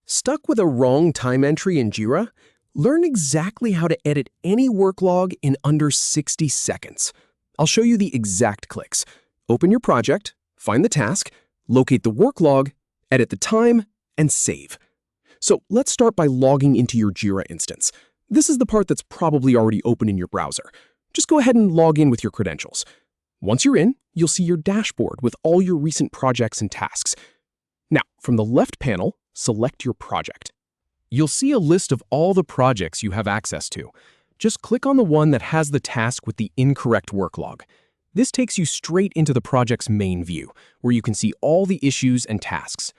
Stuck with a wrong time entry in Jira? Learn exactly how to edit any work log in under 60 seconds. I'll show you the exact clicks. Open your project, find the task, locate the work log, edit the time, and save. So let's start by logging into your Jira instance. This is the part that's probably already open in your browser. Just go ahead and log in with your credentials. Once you're in, you'll see your dashboard with all your recent projects and tasks. Now, from the left panel, select your project. You'll see a list of all the projects you have access to. Just click on the one that has the task with the incorrect work log. This takes you straight into the project's main view, where you can see all the issues and tasks.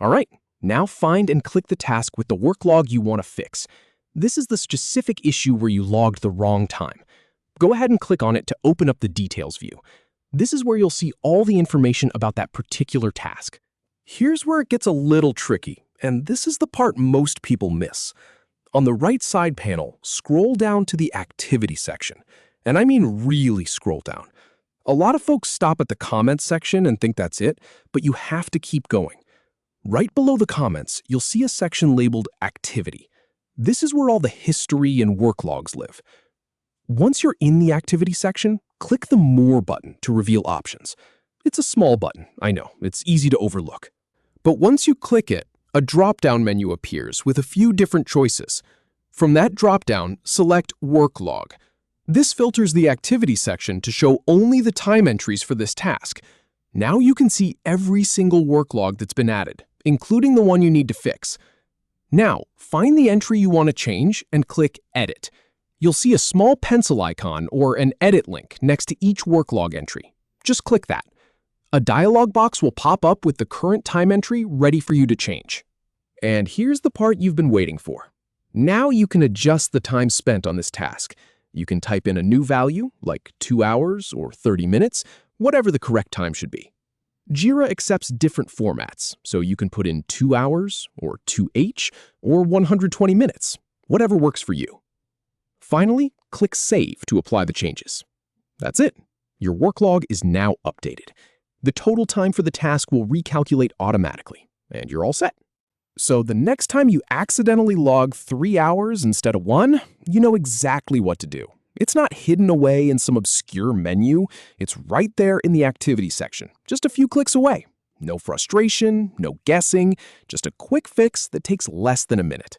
All right, now find and click the task with the work log you want to fix. This is the specific issue where you logged the wrong time. Go ahead and click on it to open up the details view. This is where you'll see all the information about that particular task. Here's where it gets a little tricky, and this is the part most people miss. On the right side panel, scroll down to the activity section, and I mean really scroll down. A lot of folks stop at the comments section and think that's it, but you have to keep going. Right below the comments, you'll see a section labeled Activity. This is where all the history and work logs live. Once you're in the Activity section, click the More button to reveal options. It's a small button, I know, it's easy to overlook. But once you click it, a drop-down menu appears with a few different choices. From that drop-down, select Work Log. This filters the Activity section to show only the time entries for this task. Now you can see every single work log that's been added, including the one you need to fix. Now, find the entry you want to change and click Edit. You'll see a small pencil icon or an edit link next to each work log entry. Just click that. A dialog box will pop up with the current time entry ready for you to change. And here's the part you've been waiting for. Now you can adjust the time spent on this task. You can type in a new value, like 2 hours or 30 minutes, whatever the correct time should be. Jira accepts different formats, so you can put in 2 hours, or 2H, or 120 minutes, whatever works for you. Finally, click Save to apply the changes. That's it. Your work log is now updated. The total time for the task will recalculate automatically, and you're all set. So the next time you accidentally log 3 hours instead of 1, you know exactly what to do. It's not hidden away in some obscure menu. It's right there in the Activity section, just a few clicks away. No frustration, no guessing, just a quick fix that takes less than a minute.